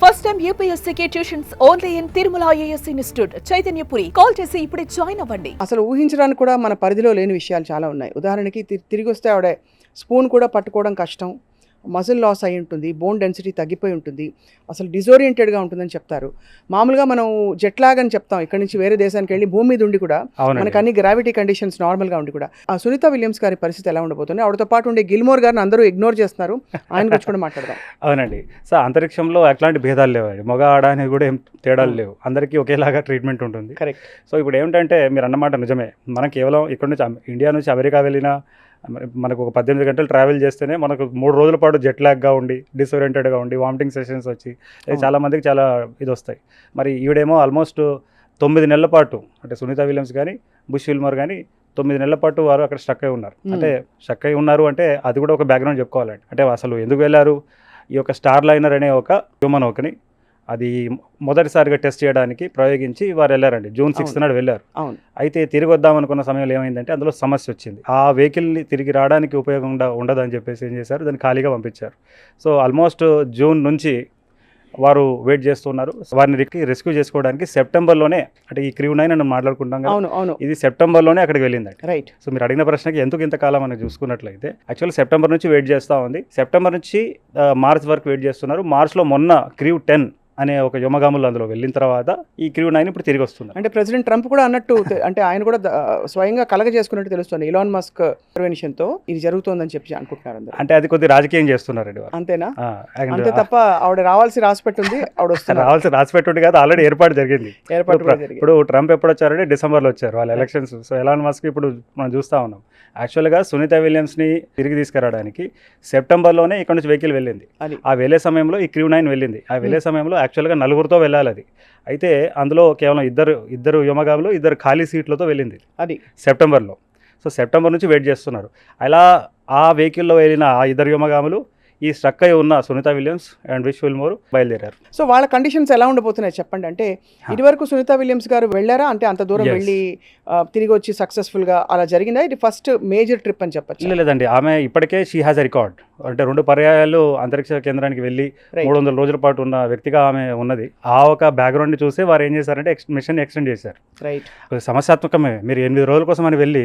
First time యూపీఎస్సీకి tuitions only in Tirumala IAS institute Chaitanyapuri. Call చేసి ఇప్పుడే జాయిన్ అవ్వండి. అసలు ఊహించడానికి కూడా మన పరిధిలో లేని విషయాలు చాలా ఉన్నాయి. ఉదాహరణకి తిరిగి వస్తే ఆవిడ స్పూన్ కూడా పట్టుకోవడం కష్టం, మజిల్ లాస్ అయి ఉంటుంది, బోన్ డెన్సిటీ తగ్గిపోయి ఉంటుంది, అసలు డిజోరియంటెడ్గా ఉంటుందని చెప్తారు. మామూలుగా మనం జెట్ లాగ్ అని చెప్తాం, ఇక్కడ నుంచి వేరే దేశానికి వెళ్ళి భూమి మీద ఉండి కూడా మనకు అన్ని గ్రావిటీ కండిషన్స్ నార్మల్గా ఉండి కూడా. ఆ సునీత విలియమ్స్ గారి పరిస్థితి ఎలా ఉండబోతుంది? ఆవిడతో పాటు ఉండే గిల్మోర్ గారిని అందరూ ఇగ్నోర్ చేస్తున్నారు, ఆయన గురించి కూడా మాట్లాడదాం. అవునండి. సో అంతరిక్షంలో ఎట్లాంటి భేదాలు లేవండి, మగ ఆడ అనేది కూడా ఏం తేడాలు లేవు, అందరికీ ఒకేలాగా ట్రీట్మెంట్ ఉంటుంది. కరెక్ట్. సో ఇప్పుడు ఏమిటంటే మీరు అన్నమాట నిజమే, మనం కేవలం ఇక్కడ నుంచి ఇండియా నుంచి అమెరికా వెళ్ళినా మనకు ఒక 18 గంటలు ట్రావెల్ చేస్తేనే మనకు 3 రోజుల పాటు జెట్ లాగ్గా ఉండి, డిసోరియంటెడ్గా ఉండి, వామిటింగ్ సెషన్స్ వచ్చి చాలామందికి చాలా ఇది వస్తాయి. మరి ఈవిడేమో ఆల్మోస్ట్ 9 నెలల పాటు, అంటే సునీత విలియమ్స్ కానీ బుష్ విల్మర్ కానీ 9 నెలల పాటు వారు అక్కడ స్టక్ అయి ఉన్నారు. అంటే స్టక్ అయి ఉన్నారు అంటే అది కూడా ఒక బ్యాక్గ్రౌండ్ చెప్పుకోవాలండి. అంటే అసలు ఎందుకు వెళ్ళారు? ఈ యొక్క స్టార్ లైనర్ అనే ఒక హ్యూమన్ ఓకని అది మొదటిసారిగా టెస్ట్ చేయడానికి ప్రయోగించి వారు వెళ్ళారండి. జూన్ 6th నాడు వెళ్ళారు. అయితే తిరిగి వద్దాం అనుకున్న సమయంలో ఏమైందంటే అందులో సమస్య వచ్చింది. ఆ వెహికల్ని తిరిగి రావడానికి ఉపయోగం ఉండదని చెప్పేసి ఏం చేశారు, దాన్ని ఖాళీగా పంపించారు. సో ఆల్మోస్ట్ జూన్ నుంచి వారు వెయిట్ చేస్తున్నారు. వారిని రెస్క్యూ చేసుకోవడానికి సెప్టెంబర్లోనే, అంటే ఈ క్రూ 9 అని మాట్లాడుకుంటాం కదా, ఇది సెప్టెంబర్లోనే అక్కడికి వెళ్ళిందండి. రైట్. సో మీరు అడిగిన ప్రశ్నకి ఎందుకు ఇంతకాలం అని చూసుకున్నట్లయితే యాక్చువల్లీ సెప్టెంబర్ నుంచి వెయిట్ చేస్తూ ఉంది. సెప్టెంబర్ నుంచి మార్చ్ వరకు వెయిట్ చేస్తున్నారు. మార్చ్లో మొన్న క్రూ 10 అనే ఒక వ్యోమగాములు అందులో వెళ్ళిన తర్వాత ఈ క్రూ 9 ఇప్పుడు తిరిగి వస్తుంది. అంటే ప్రెసిడెంట్ ట్రంప్ కూడా అన్నట్టు, అంటే ఆయన కూడా స్వయంగా కలగ చేసుకున్నట్టు తెలుస్తుంది. ఇలాన్ మస్క్ ఇంటర్వెన్షన్తో ఇది జరుగుతోందని చెప్పి అనుకుంటున్నారు అందరూ. అంటే అది కొద్ది రాజకీయం చేస్తున్నారండి. అంతేనా? అంతే తప్ప ఆవిడ రావాల్సి రాసిపెట్టుంది, ఆవిడ వస్తారు. రావాల్సి రాసిపెట్టుంది కాదు, ఆల్రెడీ ఏర్పాటు జరిగింది. ఇప్పుడు ట్రంప్ ఎప్పుడు వచ్చారంటే డిసెంబర్లో వచ్చారు వాళ్ళ ఎలక్షన్స్. సో ఎలాన్ మస్క్ ఇప్పుడు మనం చూస్తూ ఉన్నాం. యాక్చువల్గా సునీత విలియమ్స్ని తిరిగి తీసుకురావడానికి సెప్టెంబర్లోనే ఇక్కడ నుంచి వెహికల్ వెళ్ళింది. ఆ వెళ్ళే సమయంలో ఈ క్రూ 9 వెళ్ళింది. ఆ వెళ్ళే సమయంలో యాక్చువల్గా 4గురితో వెళ్ళాలి అది. అయితే అందులో కేవలం ఇద్దరు వ్యోమగాములు 2 ఖాళీ సీట్లతో వెళ్ళింది అది సెప్టెంబర్లో. సో సెప్టెంబర్ నుంచి వెయిట్ చేస్తున్నారు. అలా ఆ వెహికల్లో వెళ్ళిన ఆ 2 వ్యోమగాములు ఈ స్ట్రక్ అయి ఉన్న Sunita Williams and Butch Wilmore బయలుదేరారు. సో వాళ్ళ కండిషన్స్ ఎలా ఉండబోతున్నాయి చెప్పండి. అంటే ఇదివరకు సునీత విలియమ్స్ గారు వెళ్ళారా? అంటే అంత దూరం వెళ్ళి తిరిగి వచ్చి సక్సెస్ఫుల్గా అలా జరిగిందా? ఇది ఫస్ట్ మేజర్ ట్రిప్ అని చెప్పచ్చు? లేదండి, ఆమె ఇప్పటికే షీ హ్యాస్ ఎ రికార్డ్. అంటే 2 పర్యాయాలు అంతరిక్ష కేంద్రానికి వెళ్ళి 300 రోజుల పాటు ఉన్న వ్యక్తిగా ఆమె ఉన్నది. ఆ ఒక బ్యాక్గ్రౌండ్ చూసి వారు ఏం చేశారంటే మిషన్ ఎక్స్టెండ్ చేశారు. రైట్. సమస్యాత్మకమే. మీరు 8 రోజుల కోసం అని వెళ్ళి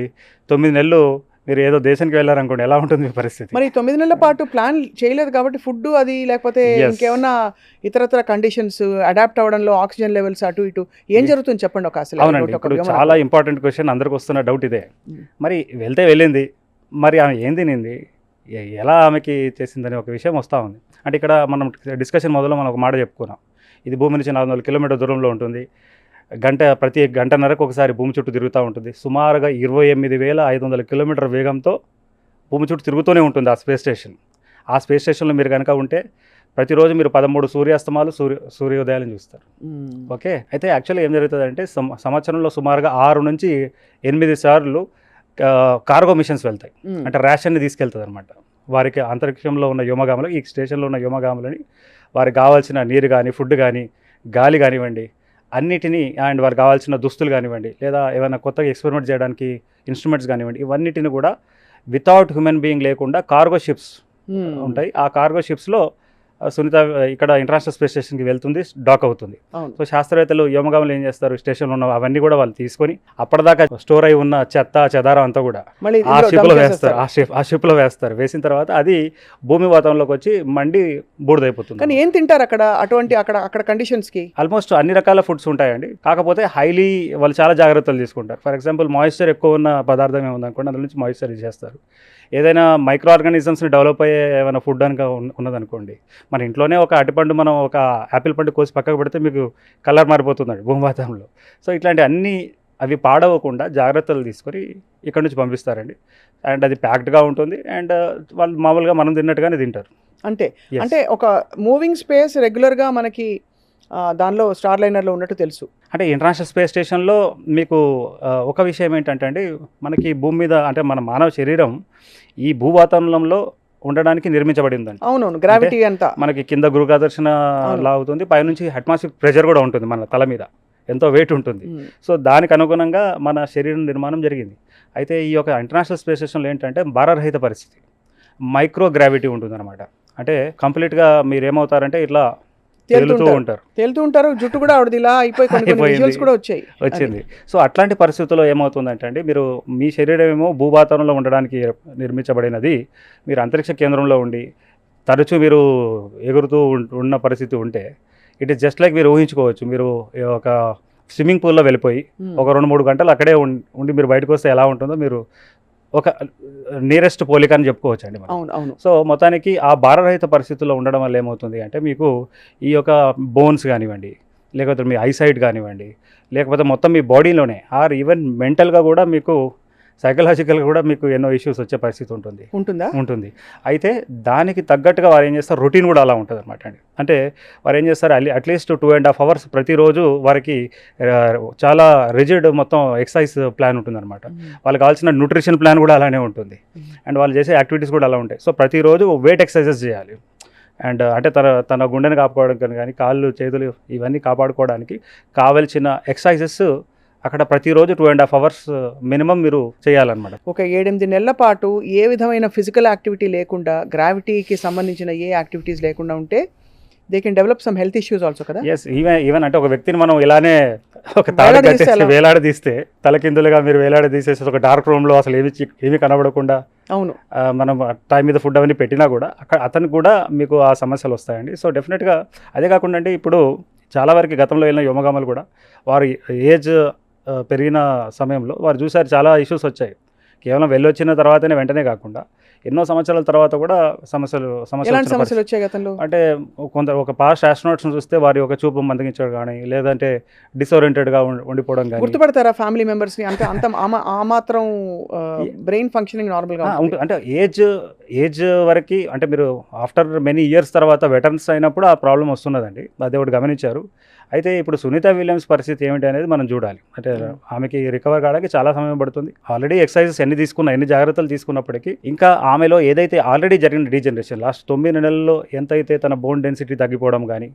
9 నెలలు మీరు ఏదో దేశానికి వెళ్ళారనుకోండి, ఎలా ఉంటుంది మీ పరిస్థితి? మరి 9 నెలల పాటు ప్లాన్ చేయలేదు కాబట్టి ఫుడ్ అది, లేకపోతే ఇంకేమన్నా ఇతరత్ర కండిషన్స్ అడాప్ట్ అవ్వడంలో ఆక్సిజన్ లెవెల్స్ అటు ఇటు ఏం జరుగుతుంది చెప్పండి ఒక అసలు. అవునండి, ఇప్పుడు చాలా ఇంపార్టెంట్ క్వశ్చన్ అందరికి వస్తున్న డౌట్ ఇదే. మరి వెళ్తే వెళ్ళింది, మరి ఆమె ఏం తినింది, ఎలా ఆమెకి చేసిందని ఒక విషయం వస్తూ ఉంది. అంటే ఇక్కడ మనం డిస్కషన్ మొదలు మనం ఒక మాట చెప్పుకున్నాం, ఇది భూమి నుంచి 400 కిలోమీటర్ దూరంలో ఉంటుంది. ప్రతి గంటన్నరకు ఒకసారి భూమి చుట్టూ తిరుగుతూ ఉంటుంది. సుమారుగా 28,500 కిలోమీటర్ వేగంతో భూమి చుట్టూ తిరుగుతూనే ఉంటుంది ఆ స్పేస్ స్టేషన్. ఆ స్పేస్ స్టేషన్లో మీరు కనుక ఉంటే ప్రతిరోజు మీరు 13 సూర్యాస్తమాలు సూర్యోదయాలను చూస్తారు. ఓకే. అయితే యాక్చువల్గా ఏం జరుగుతుందంటే సంవత్సరంలో సుమారుగా 6 నుంచి 8 సార్లు కార్గో మిషన్స్ వెళ్తాయి. అంటే రేషన్ని తీసుకెళ్తుంది అనమాట. వారికి అంతరిక్షంలో ఉన్న వ్యోమగాములు, ఈ స్టేషన్లో ఉన్న వ్యోమగాములని వారికి కావాల్సిన నీరు కానీ, ఫుడ్ కానీ, గాలి కానివ్వండి, అన్నిటినీ, అండ్ వారికి కావాల్సిన దుస్తులు కానివ్వండి, లేదా ఏమైనా కొత్తగా ఎక్స్పెరిమెంట్ చేయడానికి ఇన్స్ట్రుమెంట్స్ కానివ్వండి, ఇవన్నిటిని కూడా వితౌట్ హ్యూమన్ బీయింగ్ లేకుండా కార్గో షిప్స్ ఉంటాయి. ఆ కార్గో షిప్స్లో సునీత ఇక్కడ ఇంటర్నేషనల్ స్పేస్ స్టేషన్కి వెళ్తుంది, డాక్ అవుతుంది. సో శాస్త్రవేత్తలు వ్యోమగాములు ఏం చేస్తారు, స్టేషన్లో ఉన్న అవన్నీ కూడా వాళ్ళు తీసుకొని అప్పటిదాకా స్టోర్ అయి ఉన్న చెదారం అంతా కూడా ఆ షిప్లో వేస్తారు. ఆ షిప్లో వేస్తారు. వేసిన తర్వాత అది భూమి వాతావరణంలోకి వచ్చి మండి బూడిదైపోతుంది. కానీ ఏం తింటారు అక్కడ అటువంటి అక్కడ కండిషన్స్కి? ఆల్మోస్ట్ అన్ని రకాల ఫుడ్స్ ఉంటాయండి. కాకపోతే వాళ్ళు చాలా జాగ్రత్తలు తీసుకుంటారు. ఫర్ ఎగ్జాంపుల్ మాయిశ్చర్ ఎక్కువ ఉన్న పదార్థం ఏముందనుకోండి, అందులో నుంచి మాయిశ్చర్ చేస్తారు. ఏదైనా మైక్రో ఆర్గానిజమ్స్ని డెవలప్ అయ్యే ఏమైనా ఫుడ్ కనుక ఉన్నదనుకోండి, మన ఇంట్లోనే ఒక అరటిపండు, మనం ఒక యాపిల్ పండు కోసి పక్కకు పెడితే మీకు కలర్ మారిపోతుందండి భూమి వాతావరణంలో. సో ఇట్లాంటి అన్నీ అవి పాడవకుండా జాగ్రత్తలు తీసుకొని ఇక్కడ నుంచి పంపిస్తారండి. అండ్ అది ప్యాక్డ్గా ఉంటుంది. అండ్ వాళ్ళు మామూలుగా మనం తిన్నట్టుగానే తింటారు. అంటే ఒక మూవింగ్ స్పేస్ రెగ్యులర్గా మనకి దానిలో స్టార్ లైనర్లో ఉన్నట్టు తెలుసు. అంటే ఇంటర్నేషనల్ స్పేస్ స్టేషన్లో మీకు ఒక విషయం ఏంటంటే అండి, మనకి భూమి మీద, అంటే మన మానవ శరీరం ఈ భూ వాతావరణంలో ఉండడానికి నిర్మించబడిందండి. అవునవును, గ్రావిటీ అంతా మనకి కింద గురుత్వాకర్షణ లాగుతుంది, పైనుంచి అట్మాస్ఫియర్ ప్రెషర్ కూడా ఉంటుంది మన తల మీద, ఎంతో వెయిట్ ఉంటుంది. సో దానికి అనుగుణంగా మన శరీరం నిర్మాణం జరిగింది. అయితే ఈ యొక్క ఇంటర్నేషనల్ స్పేస్ స్టేషన్లో ఏంటంటే భారరహిత పరిస్థితి, మైక్రో గ్రావిటీ ఉంటుంది అనమాట. అంటే కంప్లీట్గా మీరు ఏమవుతారంటే ఇట్లా తేలుతూ ఉంటారు. తేలుతూ ఉంటారు, జుట్టు కూడా ఆవిడది ఇలా అయిపోయి కొన్ని అయిపోయింది. విజువల్స్ కూడా వచ్చాయి. వచ్చింది. సో అట్లాంటి పరిస్థితుల్లో ఏమవుతుందంటే అండి, మీరు మీ శరీరం ఏమో భూభాతంలో ఉండడానికి నిర్మించబడినది. మీరు అంతరిక్ష కేంద్రంలో ఉండి తరచూ మీరు ఎగురుతూ ఉన్న పరిస్థితి ఉంటే ఇట్ ఈస్ జస్ట్ లైక్ మీరు ఊహించుకోవచ్చు. మీరు ఒక స్విమ్మింగ్ పూల్లో వెళ్ళిపోయి ఒక 2-3 గంటలు అక్కడే ఉండి మీరు బయటకు వస్తే ఎలా ఉంటుందో మీరు ఒక నియరెస్ట్ పోలిక అని చెప్పుకోవచ్చు అండి మనం. అవును అవును. సో మొత్తానికి ఆ భారరహిత పరిస్థితుల్లో ఉండడం వల్ల ఏమవుతుంది అంటే మీకు ఈ యొక్క బోన్స్ కానివ్వండి, లేకపోతే మీ ఐసైట్ కానివ్వండి, లేకపోతే మొత్తం మీ బాడీలోనే ఆర్ ఈవెన్ మెంటల్గా కూడా మీకు సైకలాజికల్గా కూడా మీకు ఎన్నో ఇష్యూస్ వచ్చే పరిస్థితి ఉంటుంది. అయితే దానికి తగ్గట్టుగా వారు ఏం చేస్తారు, రొటీన్ కూడా అలా ఉంటుంది అనమాట అండి. అంటే వారు ఏం చేస్తారు, అట్లీస్ట్ 2.5 hours ప్రతిరోజు వారికి చాలా రిజిడ్ మొత్తం ఎక్సర్సైజ్ ప్లాన్ ఉంటుందన్నమాట. వాళ్ళకి కావాల్సిన న్యూట్రిషన్ ప్లాన్ కూడా అలానే ఉంటుంది. అండ్ వాళ్ళు చేసే యాక్టివిటీస్ కూడా అలా ఉంటాయి. సో ప్రతిరోజు వెయిట్ ఎక్సర్సైజెస్ చేయాలి. అండ్ అంటే తన గుండెని కాపాడుకోవడానికి కానీ కాళ్ళు చేతులు ఇవన్నీ కాపాడుకోవడానికి కావాల్సిన ఎక్సర్సైజెస్ అక్కడ ప్రతిరోజు 2.5 hours మినిమం మీరు చేయాలన్నమాట. ఒక 7-8 నెలల పాటు ఏ విధమైన ఫిజికల్ యాక్టివిటీ లేకుండా, గ్రావిటీకి సంబంధించిన ఏ యాక్టివిటీస్ లేకుండా ఉంటే they can develop some health issues also కదా. ఎస్, ఈవెన్ అంటే ఒక వ్యక్తిని మనం ఇలానే ఒక తాడు కట్టేసి వేలాడదీస్తే, తలకిందులుగా మీరు వేలాడదీసేసి ఒక డార్క్ రూమ్లో అసలు ఏమీ కనబడకుండా అవును మనం టైం మీద ఫుడ్ అవన్నీ పెట్టినా కూడా అక్కడ అతనికి కూడా మీకు ఆ సమస్యలు వస్తాయండి. సో డెఫినెట్గా అదే కాకుండా అంటే ఇప్పుడు చాలా వరకు గతంలో వెళ్ళిన యోమగామలు కూడా వారి ఏజ్ పెరిగిన సమయంలో వారు చూసారు చాలా ఇష్యూస్ వచ్చాయి. కేవలం వెళ్ళొచ్చిన తర్వాతనే వెంటనే కాకుండా ఎన్నో సంవత్సరాల తర్వాత కూడా సమస్యలు వచ్చాయి గతంలో. అంటే ఒక పాస్ట్ ఆస్ట్రోనాట్స్ని చూస్తే వారి ఒక చూపు మందగించడం కానీ, లేదంటే డిసోరియంటెడ్గా ఉండిపోవడం కానీ. గుర్తుపడతారా ఫ్యామిలీ మెంబర్స్ని? అంటే అంత ఆ మాత్రం బ్రెయిన్ ఫంక్షనింగ్ నార్మల్గా ఉంటుంది. అంటే ఏజ్ వరకు అంటే మీరు ఆఫ్టర్ మెనీ ఇయర్స్ తర్వాత వెటర్న్స్ అయినప్పుడు ఆ ప్రాబ్లం వస్తున్నదండి. అదే ఒకటి గమనించారు. అయితే ఇప్పుడు సునీత విలియమ్స్ పరిస్థితి ఏమిటి అనేది మనం చూడాలి. అంటే ఆమెకి రికవర్ కావడానికి చాలా సమయం పడుతుంది. ఆల్రెడీ ఎక్సర్సైజెస్ ఎన్ని జాగ్రత్తలు తీసుకున్నప్పటికీ ఇంకా ఆమెలో ఏదైతే ఆల్రెడీ జరిగిన డీజనరేషన్ లాస్ట్ 9 నెలల్లో ఎంతైతే తన బోన్ డెన్సిటీ తగ్గిపోవడం కానీ,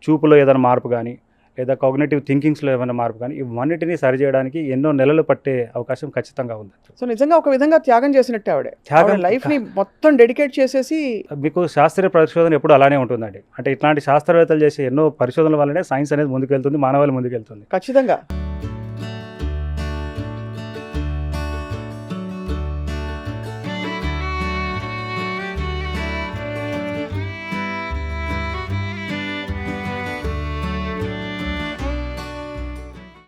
చూపులో ఏదైనా మార్పు కానీ, లేదా కాగ్నిటివ్ థింకింగ్స్లో ఏమైనా మార్పు కానీ, ఇవన్నిటినీ సరిచేయడానికి ఎన్నో నెలలు పట్టే అవకాశం ఖచ్చితంగా ఉంది. సో నిజంగా ఒక విధంగా త్యాగం చేసినట్టే ఆవిడ లైఫ్ని మొత్తం డెడికేట్ చేసేసి. మీకు శాస్త్రీయ పరిశోధన ఎప్పుడు అలానే ఉంటుందండి. అంటే ఇట్లాంటి శాస్త్రవేత్తలు చేసే ఎన్నో పరిశోధనల వల్లనే సైన్స్ అనేది ముందుకెళ్తుంది, మానవాళి ముందుకెళ్తుంది. ఖచ్చితంగా.